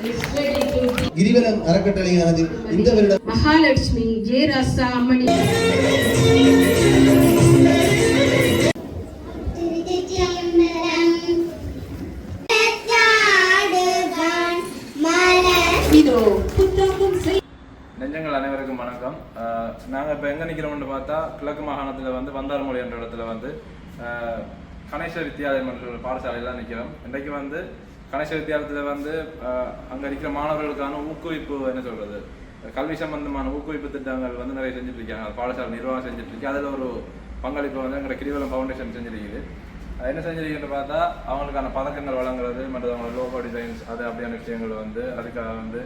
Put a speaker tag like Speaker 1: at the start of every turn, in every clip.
Speaker 1: கிரிவலம் அறக்கட்டளையானது இந்த வருடம்
Speaker 2: மகாலட்சுமி ஜே ராசா அம்மணி
Speaker 3: நெஞ்சங்கள் அனைவருக்கும் வணக்கம். நாங்கள் இப்போ எங்கே நிற்கிறோம்னு பார்த்தா கிழக்கு மாகாணத்தில் வந்து வந்தார்மொழி என்ற இடத்துல வந்து கணேச வித்தியாலயம் என்ற பாடசாலையில் நிற்கிறோம். இன்றைக்கு வந்து கணேச வித்தியாலயத்தில் வந்து அங்கே இருக்கிற மாணவர்களுக்கான ஊக்குவிப்பு என்ன சொல்கிறது கல்வி சம்பந்தமான ஊக்குவிப்பு திட்டங்கள் வந்து நிறைய செஞ்சுட்டு இருக்காங்க. பாடசாலை நிர்வாகம் செஞ்சுட்டு இருக்கு. அதில் ஒரு பங்களிப்பு வந்து எங்களோட கிரிவலம் ஃபவுண்டேஷன் செஞ்சிருக்குது. என்ன செஞ்சிருக்குன்னு பார்த்தா அவங்களுக்கான பதக்கங்கள் வழங்குறது மற்றும் அவங்களோட லோகோ டிசைன்ஸ் அது அப்படியான விஷயங்கள் வந்து அதுக்காக வந்து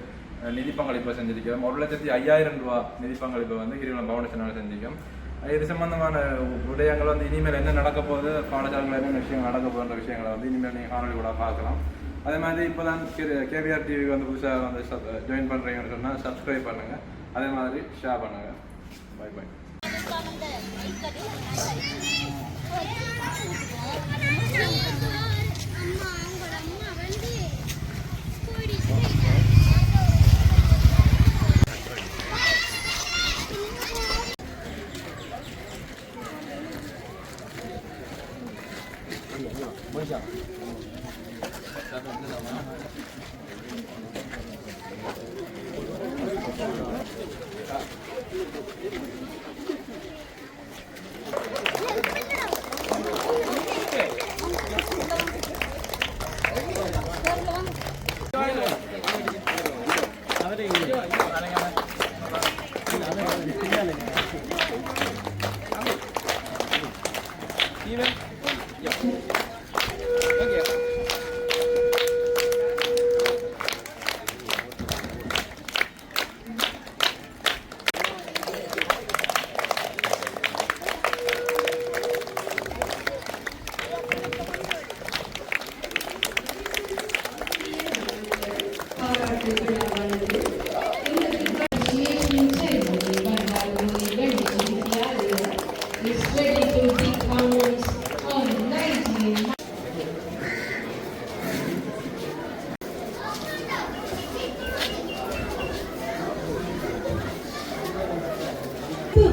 Speaker 3: நிதி பங்களிப்பை செஞ்சிருக்கிறோம். 1,05,000 ரூபா நிதி பங்களிப்பை வந்து கிரிவலம் ஃபவுண்டேஷனால் செஞ்சிருக்கோம். இது சம்பந்தமான விடயங்கள் வந்து இனிமேல் என்ன நடக்க போகுது, பாடசாலைகள் என்னென்ன விஷயங்கள் நடக்க போகிற விஷயங்களை வந்து இனிமேல் நீங்கள் காணொலி கூட பார்க்கலாம். அதே மாதிரி இப்போ தான் கேவிஆர் டிவி வந்து புதுசாக வந்து ஜாயின் பண்ணுறீங்கன்னு சொன்னால் சப்ஸ்கிரைப் பண்ணுங்கள். அதே மாதிரி ஷேர் பண்ணுங்கள். Bye bye.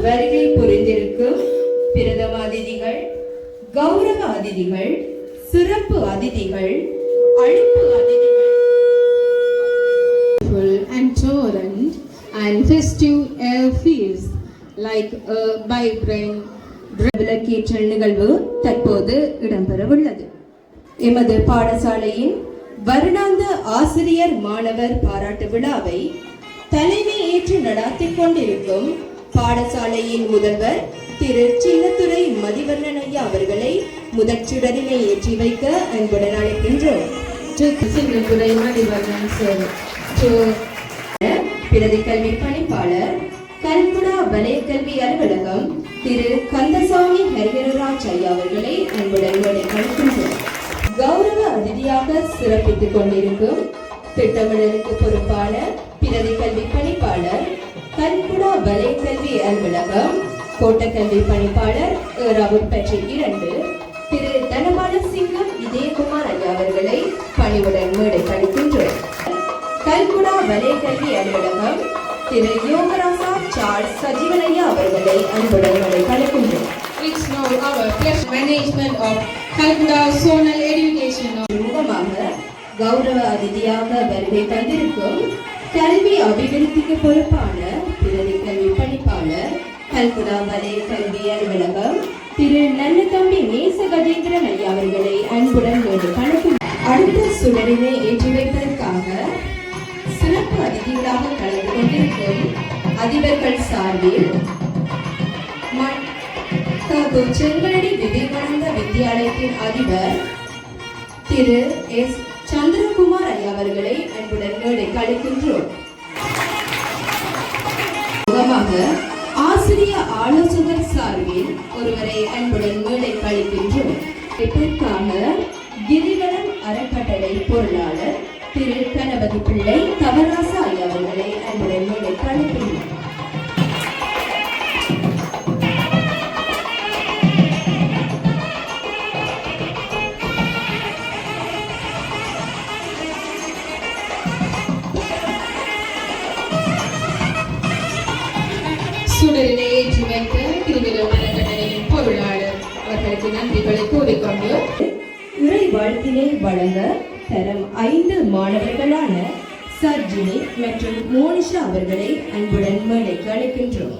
Speaker 4: வருகை புரிந்திருக்கும் பிரதம அதிதிகள், கௌரவ அதிதிகள், சிறப்பு அதிதிகள், அழைப்பு அதிதிகள்
Speaker 2: and tolerant and festive air feels like a vibrant
Speaker 4: விளக்கேற்றல் நிகழ்வு தற்போது இடம்பெறவுள்ளது. எமது பாடசாலையின் வருடாந்த ஆசிரியர் மாணவர் பாராட்டு விழாவை தலைமை ஏற்று நடாத்திக் கொண்டிருக்கும் பாடசாலையின் முதல்வர் திரு சின்னத்துறை மதிவண்ணன் ஐயா அவர்களை முதற்சுடரினை ஏற்றி வைக்க அன்புடன் அழைக்கின்றோம். பிரதி கல்வி பணிப்பாளர், கல்குடா வலய கல்வி அலுவலகம் திரு கந்தசாமி ஹரிஹரராஜ் ஐயா அவர்களை அன்புடன் அழைக்கின்றோம். கௌரவ அதிதியாக சிறப்பித்துக் கொண்டிருக்கும் திட்டமிடலுக்கு பொறுப்பான பிரதி கல்வி பணிப்பாளர், கல்குடா வலய கல்வி அலுவலகம் கோட்டக்கல்வி பணிப்பாளர் ராவுட்பற்றி 2 திரு தனபால சிங்கம் இதயகுமார் ஐயா அவர்களை பணிவுடன் மேடை அளிக்கின்றோம். கல்குடா வலய கல்வி அலுவலகம் திரு யோகராசா சார்ல்ஸ் சஜீவன் ஐயா அவர்களை அன்புடன் மேடை அளிக்கின்றோம்.
Speaker 2: It's now our pleasure management of Calcutta Zonal Education
Speaker 4: முகமாக கௌரவ அதிதியாக வருகை தந்திருக்கும் கல்வி அபிவிருத்திக்கு பொறுப்பான பிரதி கல்வி பணிப்பாளர், கல்குடா வலய கல்வி அலுவலகம் திரு நல்லதம்பி நேச கஜேந்திரன் ஐயா அவர்களை அன்புடன் அனுப்பும். அடுத்த சுடரினை ஏற்றி வைப்பதற்காக சிறப்பு அதிதிகளாக கலந்து கொண்டிருக்கும் அதிபர்கள் சார்பில் செங்கலடி விவேகானந்த வித்தியாலயத்தின் அதிபர் திரு எஸ் சந்திரகுமார் ஐயா அவர்களை அன்புடன் மேடைக்கு அழைக்கின்றோம். முகமாக ஆசிரிய ஆலோசகர் சார்பில் ஒருவரை அன்புடன் மேடைக்கு அழைக்கின்றோம். இதற்காக கிரிவலம் அறக்கட்டளை பொருளாளர் திரு கணபதி பிள்ளை தவராசா ஐயா அவர்களை அன்புடன் மேடைக்கு அழைக்கின்றோம்.
Speaker 2: சுடரினை ஏற்றி வைத்த திருவிழா அறக்கட்டளையின் பொருளாளர் அவர்களுக்கு நன்றிகளை கூறிக்கொண்டு
Speaker 4: இறை வாழ்த்தினை வழங்க தரம் 5 மாணவர்களான சர்ஜினி மற்றும் மோனிஷா அவர்களை அன்புடன் மேடைக்கு அழைக்கின்றோம்.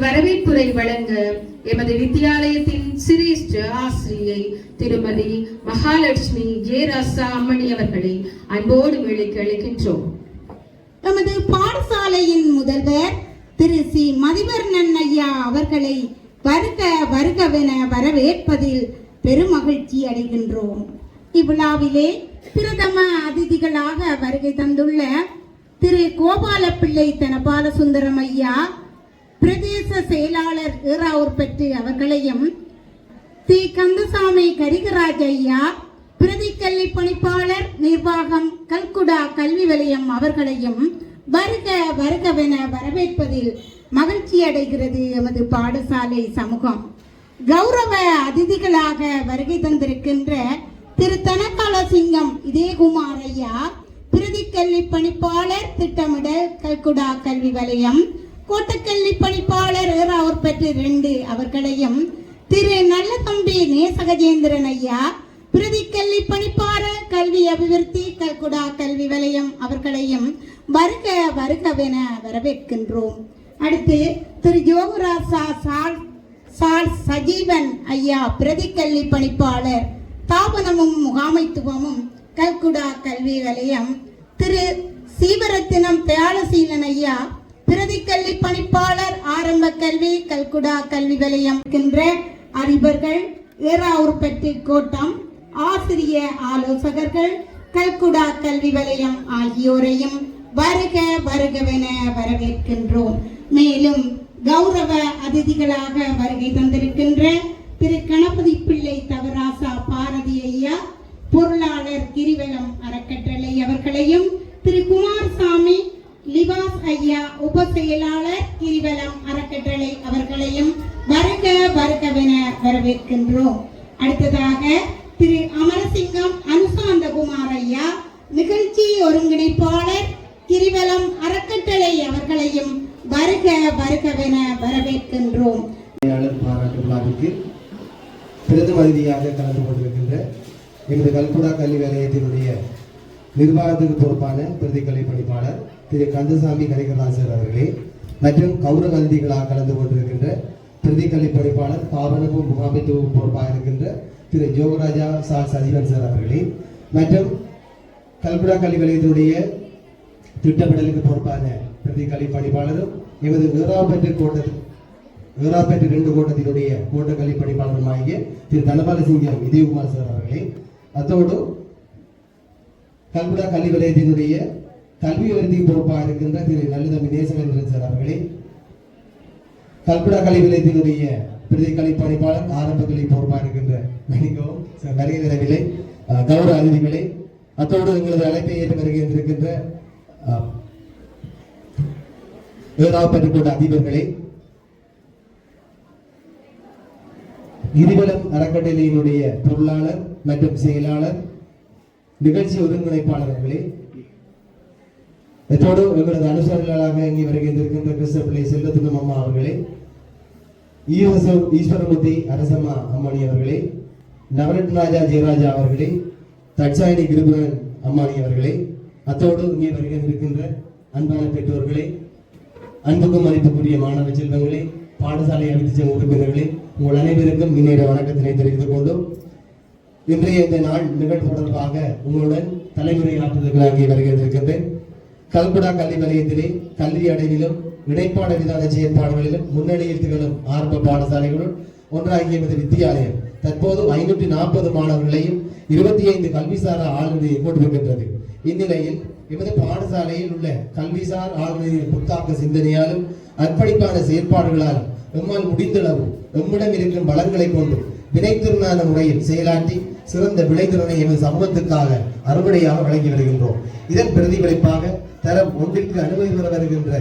Speaker 2: வரவேற்புரை வழங்க எமது வித்தியாலயத்தின் சிரேஷ்ட ஆசிரியை திருமதி மகாலட்சுமி ஜெயராசா அம்மணி அவர்களை அன்போடு மேடைக்கு அழைக்கின்றோம்.
Speaker 5: எமது பாடசாலையின் முதல்வர் திரு சி மதிவர்ணன் ஐயா அவர்களை வருக வருகவென வரவேற்பதில் பெருமகிழ்ச்சி அடைகின்றோம். இவ்விழாவிலே பிரதம அதிதிகளாக வருகை தந்துள்ள திரு கோபாலப்பிள்ளை தனபாலசுந்தரம் ஐயா, பிரதேச செயலாளர் ஈராவூர்பெட்டு அவர்களையும், தி கந்தசாமி கரிகராஜ் ஐயா, பிரதி கல்வி பணிப்பாளர் நிர்வாகம் கல்குடா கல்வி வலயம் அவர்களையும் வருக வருகவென வரவேற்பதில் மகிழ்ச்சி அடைகிறது எமது பாடசாலை சமூகம். கௌரவ அதிதிகளாக வருகை தந்திருக்கின்ற திரு தனகாலசிங்கம் இதயகுமார் ஐயா, பிரதி கல்வி பணிப்பாளர் திட்டமிடல் கல்குடா கல்வி வலயம், கோட்டக்கல்வி பணிப்பாளர் ஏறாவூர்பெட்டு 2 அவர்களையும், திரு நல்லதம்பி நேசகஜேந்திரன் ஐயா, பிரதி கல்வி பணிப்பாளர் கல்வி அபிவிருத்தி கல்குடா கல்வி வலயம் அவர்களையும் வருக வருகவென வரவேற்கின்றோம். அடுத்து திரு யோகராசா சால் சஜீவன் ஐயா, பிரதி கல்வி பணிப்பாளர் தாபனமும் முகாமைத்துவமும் கல்குடா கல்வி வலயம், திரு சீவரத்தினம் தயாளசீலன் ஐயா, பிரதி கல்வி பணிப்பாளர் ஆரம்ப கல்வி கல்குடா கல்வி வலயம் என்கின்ற அதிபர்கள், ஏறாவூர்பெட்டு கோட்டம், ஆசிரிய ஆலோசகர்கள், கல்குடா கல்வி வலயம் ஆகியோரையும் வருக வருகவென வரவேற்கின்றோம். மேலும் கௌரவ அதிதிகளாக வருகை தந்திருக்கின்ற திரு கணபதி பிள்ளை தவராசா பாரதி ஐயா, பொருளாளர் கிரிவலம் அறக்கட்டளை அவர்களையும், திரு குமாரசாமி லிவாஸ் ஐயா, உப செயலாளர் கிரிவலம் அறக்கட்டளை அவர்களையும் வருக வருகவென வரவேற்கின்றோம். அடுத்ததாக திரு அமரசிங்கம் அனுசாந்தகுமார் ஐயா, நிகழ்ச்சி ஒருங்கிணைப்பாளர் கிரிவலம் அறக்கட்டளை அவர்களையும் வருக வருகவென வரவேற்கின்றோம்.
Speaker 1: பாராட்டு விழாவிற்கு பிரதம அதிதியாக கலந்து கொண்டிருக்கின்ற எமது கல்குடா கல்வி வலயத்தினுடைய நிர்வாகத்துக்கு பொறுப்பான பிரதி கல்வி பணிப்பாளர் திரு கந்தசாமி கரிகராசர் அவர்களே, மற்றும் கௌரவ அதிதிகளாக கலந்து கொண்டிருக்கின்ற பிரதி கல்வி பணிப்பாளர் தாபனமும் முகாமைத்துவம் பொறுப்பாக இருக்கின்ற திரு ஜோகராஜா சார் சஜீவன் சார் அவர்களே, மற்றும் கல்குடா கல்வி வலயத்தினுடைய திட்டமிடலுக்கு பொறுப்பான பிரதி கல்வி பணிப்பாளரும் எமது ஏறாவூர்பெட்டு 2 கோட்டத்தினுடைய கோட்ட கல்வி பணிப்பாளருமாகிய திரு தனபாலசிங்கம் இதயகுமார் சார் அவர்களே, அத்தோடு கல்குடா கல்வி வலயத்தினுடைய கல்வி அபிவிருத்தி பொறுப்பாக இருக்கின்ற திரு நல்லதம்பி நேசகேந்திரன் சார் அவர்களே, கல்குடா கல்வி வலயத்தினுடைய பிரதி கல்வி பணிப்பாளர் ஆரம்ப கல்வி பொறுப்பாக இருக்கின்ற வருகை தரவில்லை கௌரவ அதிதிகளே, அத்தோடு எங்களது அழைப்பை ஏற்று வருகை இருக்கின்ற ஏறாவூர்பெட்டு கோட்ட அதிபர்களே, கிரிவலம் அறக்கட்டளையினுடைய பொருளாளர் மற்றும் செயலாளர், நிகழ்ச்சி ஒருங்கிணைப்பாளர்களே, இதோடு எங்களது அனுசரணையாளராக இங்கே வருகின்ற கிறிஸ்தபிள்ளை செல்வத்துணம் அம்மா அவர்களே, ஈஸ்வரமூர்த்தி அரசம்மா அம்மாணி அவர்களே, நவரத்னராஜா ஜெயராஜா அவர்களே, தட்சாயினி கிருபுரன் அம்மாணி அவர்களே, அத்தோடு இங்கே வருகின்ற அன்பான பெற்றோர்களே, அன்புக்கும் மதிப்புக்குரிய மாணவ செல்வங்களே, பாடசாலை அபிவிருத்தி உறுப்பினர்களே, உங்கள் அனைவருக்கும் இன்றைய வணக்கத்தினை தெரிவித்துக் கொண்டும் இன்றைய இந்த நாள் நிகழ்வு தொடர்பாக உங்களுடன் தலைமுறை ஆற்றுதல்களாக வருகின்றேன். கல்குடா கல்வி வலயத்திலே கல்வி அடைவிலும் இடைப்பாட விதான செயற்பாடுகளிலும் முன்னணியில் திகழும் ஆரம்ப பாடசாலைகளும் ஒன்றாகிய வித்தியாலயம் தற்போது 540 மாணவர்களையும் 25 கல்விசாரா ஆளுநரை கொண்டிருக்கின்றது. இந்நிலையில் எமது பாடசாலையில் உள்ள கல்விசார் ஆளுநரின் புத்தாக்க சிந்தனையாலும் அர்ப்பணிப்பான செயற்பாடுகளாலும் எம்மால் முடிந்தளவு எம்மிடம் இருக்கும் வளங்களை கொண்டு வினைத்திறனான முறையில் செயலாற்றி சிறந்த விளைத்திறனை எமது சமூகத்துக்காக அறுவடையாக வழங்கி வருகின்றோம். இதன் பிரதிபலிப்பாக தரம் 1ற்கு அனுமதி பெற வருகின்ற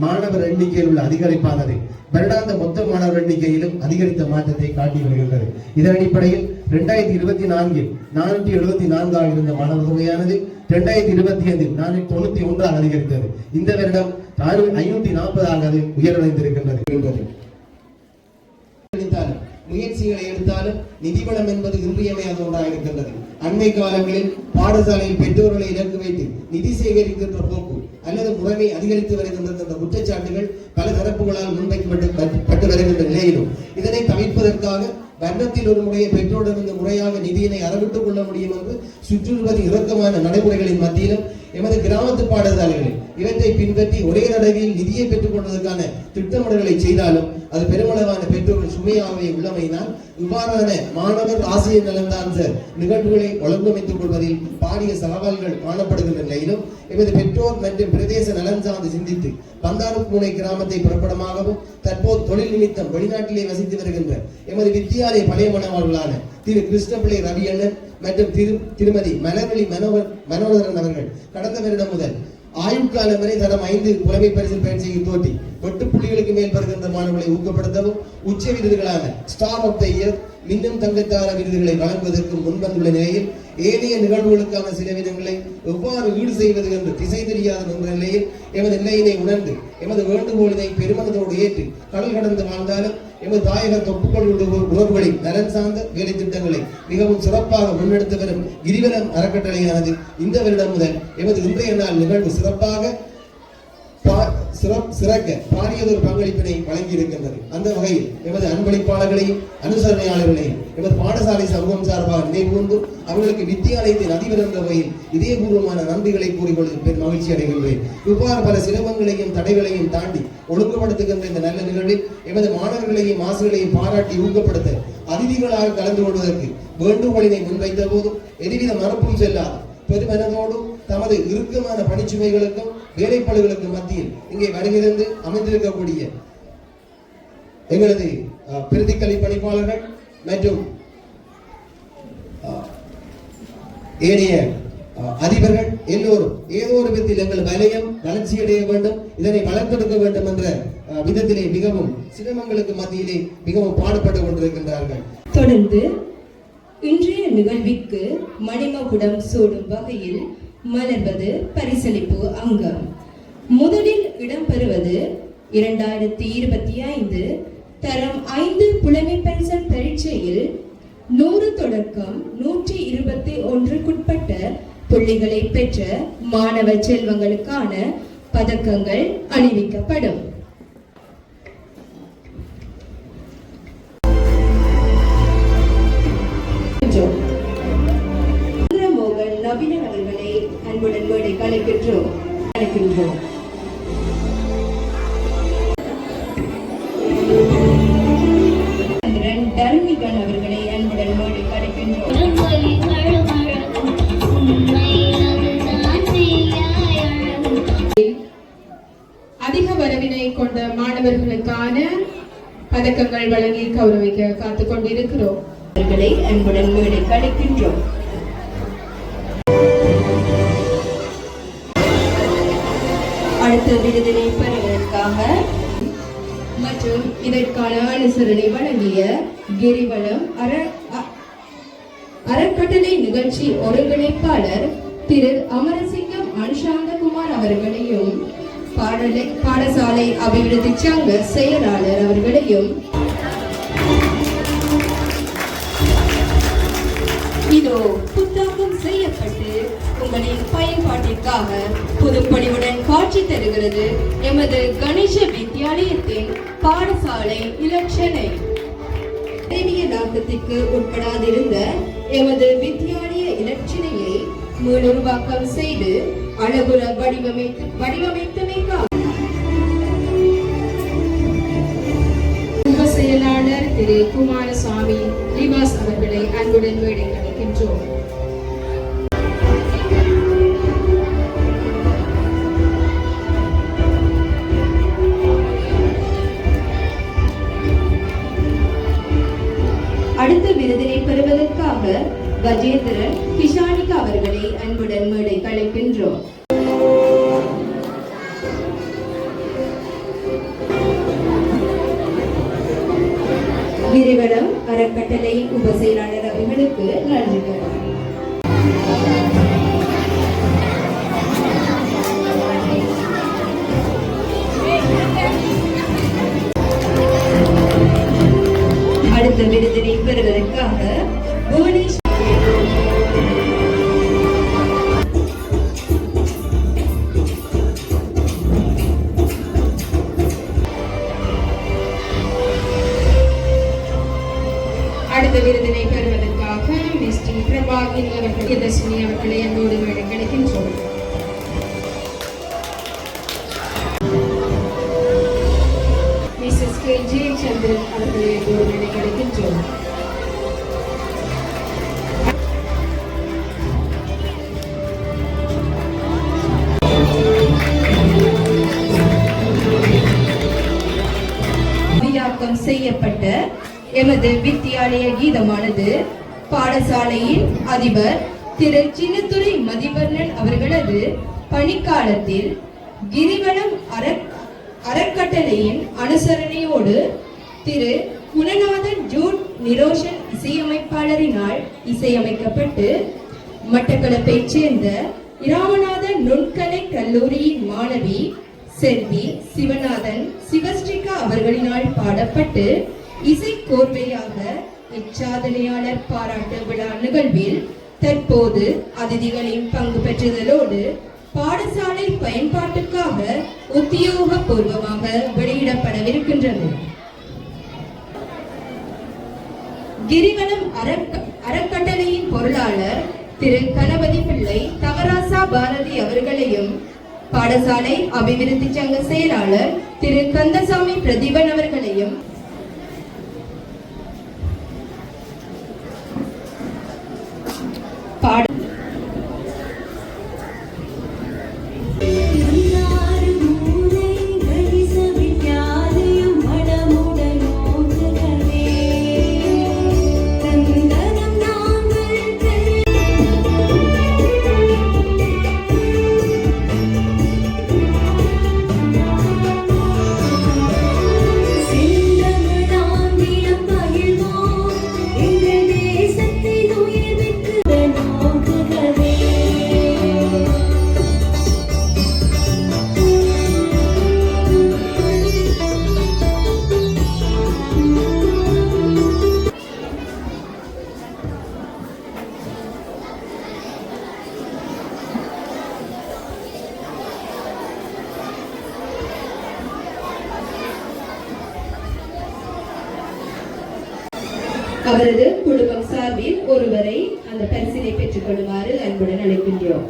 Speaker 1: மாணவர் எண்ணிக்கையில் உள்ள அதிகரிப்பானது வருடாந்த மொத்த மாணவர் எண்ணிக்கையிலும் அதிகரித்த மாற்றத்தை காட்டி வருகின்றது. இதன் அடிப்படையில் 2024 474 இருந்த மாணவர் தொகையானது 2025 491 அதிகரித்தது. இந்த வருடம் 540 உயர்வடைந்திருக்கின்றது. முயற்சிகளை எடுத்தாலும் நிதிவளம் என்பது இன்றியமையாத ஒன்றாக இருக்கின்றது. அண்மை காலங்களில் பாடசாலையில் பெற்றோர்களை இலக்கு வைத்து நிதி சேகரிக்கின்ற போக்கு அல்லது முறைமை அதிகரித்து வருகின்ற குற்றச்சாட்டுகள் பல தரப்புகளால் முன்வைக்கப்பட்டு வருகின்ற நிலையிலும் இதனை தவிர்ப்பதற்காக வருடத்தில் ஒரு முறையை பெற்றோரிடமிருந்து முறையாக நிதியினை அறவிட்டுக் கொள்ள முடியும் என்று சுற்றுறுவதி இறக்கமான நடைமுறைகளின் மத்தியிலும் எமது கிராமத்து பாடசாலைகளில் இவற்றை பின்பற்றி ஒரே தடவையில் நிதியை பெற்றுக் கொள்வதற்கான திட்டமிடல்களை செய்தாலும் அது பெருமளவான பெற்றோர்கள் சுமையாகவே உள்ளமையினால் இவ்வாறான மாணவர் ஆசிரியர் நலன் சார்ந்த நிகழ்வுகளை ஒழுங்கமைத்துக் கொள்வதில் பாரிய சவால்கள் காணப்படுகின்ற நிலையிலும் எமது பெற்றோர் மற்றும் பிரதேச நலன் சார்ந்து சிந்தித்து பந்தாரப்பூனை கிராமத்தை புறப்படமாகவும் தற்போது தொழில் நிமித்தம் வெளிநாட்டிலே வசித்து வருகின்ற எமது வித்தியாலய பழைய மாணவர்களான திரு கிருஷ்ணபிள்ளை ரவி அண்ணன் மற்றும் திருமதி மலர்வழி மனோதரன் அவர்கள் கடந்த வருடம் முதல் ஆயுட்காலம் வரை தரம் 5 புலமை பரிசில் பயிற்சியை தோற்றி 8 புள்ளிகளுக்கு மேல் பெறுகின்ற மாணவர்களை ஊக்கப்படுத்தவும் உச்ச விருதுகளான ஸ்டார் ஆஃப் த இயர் மின்னும் தங்கத்தார விருதுகளை வழங்குவதற்கு முன்வந்துள்ள நிலையில் ஏனைய நிகழ்வுகளுக்கான செலவினங்களை எவ்வாறு ஈடு செய்வது என்று திசை தெரியாத என்ற நிலையில் எமது நிலையினை உணர்ந்து எமது வேண்டுகோளினை பெருமனதோடு ஏற்று கடல் கடந்து வாழ்ந்தாலும் எமது தாயக தொப்புக்களுடைய உறவுகளின் நலன் சார்ந்த வேலை திட்டங்களை மிகவும் சிறப்பாக முன்னெடுத்து வரும் கிரிவலம் அறக்கட்டளையானது இந்த வருடம் முதல் எமது இன்றைய நாள் நிகழ்வு சிறப்பாக சிறக்க பாரியதொரு பங்களிப்பினை வழங்கி இருக்கின்றது. அந்த வகையில் எமது அன்பளிப்பாளர்களையும் அனுசரணையாளர்களையும் எமது பாடசாலை சமூகம் சார்பாக நினைவுகூர்ந்து அவர்களுக்கு வித்தியாலயத்தின் அதிபர் என்ற வகையில் இதயபூர்வமான நன்றிகளை கூறிக்கொள்வதில் பெரும் மகிழ்ச்சி அடைகின்றேன். இவ்வாறு பல சிரமங்களையும் தடைகளையும் தாண்டி ஒழுங்குபடுத்துகின்ற இந்த நல்ல நிகழ்வில் எமது மாணவர்களையும் ஆசிரியர்களையும் பாராட்டி ஊக்கப்படுத்த அதிதிகளாக கலந்து கொள்வதற்கு வேண்டுகோளினை முன்வைத்த போதும் எதுவித மறுப்பும் செல்லாது பெருமனதோடு தமது இறுக்கமான பணிச்சுமைகளுக்கும் வேலைப்பாடுகளுக்கும் மத்தியில் இங்கே வருகிறது அமைந்திருக்கக்கூடிய எங்களது பிரதிக்கலை பணிப்பாளர்கள் மற்றும் ஏனைய அதிபர்கள் எல்லோரும் ஏதோ ஒரு விதத்தில் எங்கள் வலயம் வளர்ச்சியடைய வேண்டும், இதனை வளர்த்தெடுக்க வேண்டும் என்ற விதத்திலே மிகவும் சிரமங்களுக்கு மத்தியிலே மிகவும் பாடுபட்டு கொண்டிருக்கின்றார்கள்.
Speaker 4: தொடர்ந்து இன்றைய நிகழ்விற்கு மணிமகுடம் சூடும் வகையில் மலர்வது பரிசளிப்பு அங்கம். முதலில் இடம்பெறுவது 2025 தரம் 5 புலமை பரிசல் பரீட்சையில் 100 தொடக்கம் 121க்குட்பட்ட புள்ளிகளை பெற்ற மாணவ செல்வங்களுக்கான பதக்கங்கள் அணிவிக்கப்படும். நவீனன் அவர்களை அன்புடன் மேடை கலைக்கின்றோம். தர்மிகன் அவர்களை அன்புடன் மேடை கலைக்கின்றோம்.
Speaker 2: அதிக வரவினை கொண்ட மாணவர்களுக்கான பதக்கங்கள் வழங்கி கௌரவிக்க காத்துக் கொண்டிருக்கிறோம்.
Speaker 4: அவர்களை அன்புடன் மேடை கலைக்கின்றோம். அடுத்த விருதினை பெறுவதற்காக மற்றும் இதற்கான அனுசரணை வழங்கிய கிரிவலம் அறக்கட்டளை நிகழ்ச்சி ஒருங்கிணைப்பாளர் திரு அமரசிங்கம் அனுஷாந்தகுமார் அவர்களையும் பாடசாலை அபிவிருத்தி சங்க செயலாளர் அவர்களையும் இதோ புத்தாக்கம் செய்யப்பட்டு உங்களின் பயன்பாட்டிற்காக புதுப்பொலிவுடன் காட்சி தருகிறது எமது கணேச வித்தியாலயத்தின் பாடசாலை இலட்சணை. அறிவியலாக்கத்திற்கு உட்படாதிருந்த எமது வித்தியாலய இலட்சணையை மீளுருவாக்கம் செய்து அழகுற வடிவமைத்தமைக்காக
Speaker 2: உப செயலாளர் திரு குமாரசாமி நிவாஸ் அவர்களை அன்புடன் மேடை அழைக்கின்றோம்.
Speaker 4: அடுத்த விருதினை பெறுவதற்காக கஜேந்திரன் கிஷானிகா அவர்களை அன்புடன் மேடை அழைக்கின்றோம். கிரிவலம் அறக்கட்டளை உப செயலாளர் அவர்களுக்கு நன்றிகள். அடுத்த விருதினை பெறுவதற்காக புவனேஸ்வர்
Speaker 2: அடுத்த விருதினை பெறுவதற்காக மிஸ்டர் பிரபாகினி அவர்கள் தர்ஷினி அவர்களை அன்போடு மேடை அழைக்கின்றோம். மிஸ்ஸஸ் கே ஜெயச்சந்திரன் அவர்களை அன்போடு மேடை அழைக்கின்றோம்.
Speaker 4: செய்யப்பட்ட எமது வித்தியாலய கீதமானது பாடசாலையின் அதிபர் திரு சின்னத்துரை மதிவர்ணன் அவர்களது பணிக்காலத்தில் கிரிவலம் அறக்கட்டளையின் அனுசரணையோடு திரு குணநாதன் ஜூட் நிரோஷன் இசையமைப்பாளரினால் இசையமைக்கப்பட்டு மட்டக்களப்பைச் சேர்ந்த இராமநாதன் நுண்கலை கல்லூரியின் மாணவி செல்வி சிவநாதன் சிவஸ்ரீகா அவர்களினால் பாடப்பட்டு இசை கோர்வையாக இச்சாதனையாளர் பாராட்டு விழா நிகழ்வில் தற்போது அதிதிகளின் பங்கு பெற்றுதலோடு பாடசாலை பயன்பாட்டுக்காக உத்தியோகபூர்வமாக வெளியிடப்படவிருக்கின்றது. கிரிவலம் அறக்கட்டளையின் பொருளாளர் திரு கணபதி பிள்ளை தவராசா பாரதி அவர்களையும் பாடசாலை அபிவிருத்தி சங்க செயலாளர் திரு கந்தசாமி பிரதீபன் அவர்களையும் அவரது குடும்பம் சார்பில் ஒருவரை அந்த பரிசினை பெற்றுக் கொள்ளுமாறு அன்புடன் அழைக்கின்றோம்.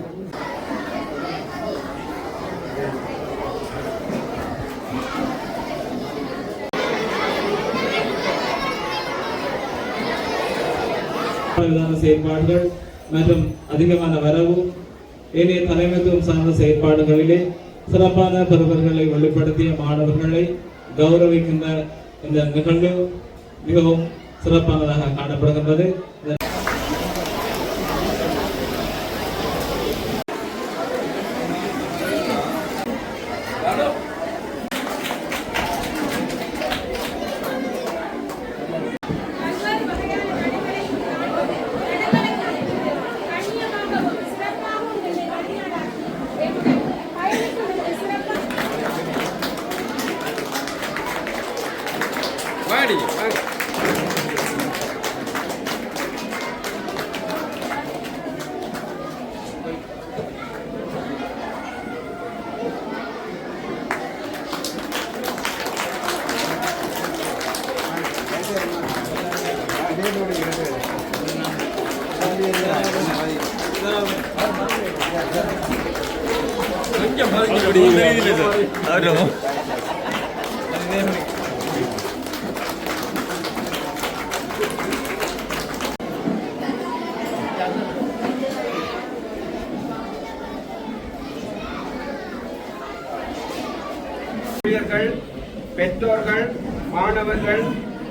Speaker 6: செயற்பாடுகள் மற்றும் அதிகமான வரவு ஏனைய தலைமைத்துவம் சார்ந்த செயற்பாடுகளிலே சிறப்பான பெறுவர்களை வெளிப்படுத்திய மாணவர்களை கௌரவிக்கின்ற இந்த நிகழ்வு மிகவும் சிறப்பானதாக காணப்படுகின்றது.
Speaker 7: பெற்றோர்கள், மாணவர்கள்,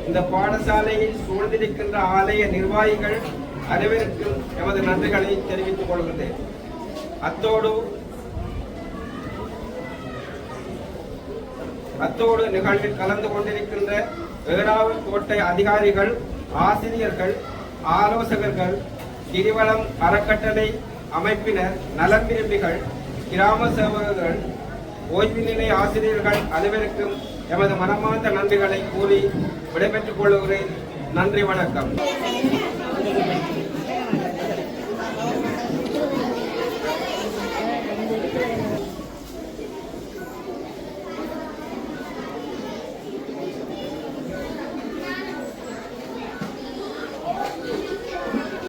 Speaker 7: இந்த பாடசாலையில் சூழ்ந்திருக்கின்ற ஆலய நிர்வாகிகள் அனைவருக்கும் எமது நன்றிகளை தெரிவித்துக் கொள்கின்றேன். அத்தோடு நிகழ்வில் கலந்து கொண்டிருக்கின்ற ஏழாவது கோட்டை அதிகாரிகள், ஆசிரியர்கள், ஆலோசகர்கள், கிரிவலம் அறக்கட்டளை அமைப்பினர், நலன் விரும்பிகள், கிராம சேவகர்கள், ஓய்வு நிலை ஆசிரியர்கள் அனைவருக்கும் எமது மனமார்ந்த நன்றிகளை கூறி விடைபெற்றுக் கொள்கிறேன். நன்றி, வணக்கம்.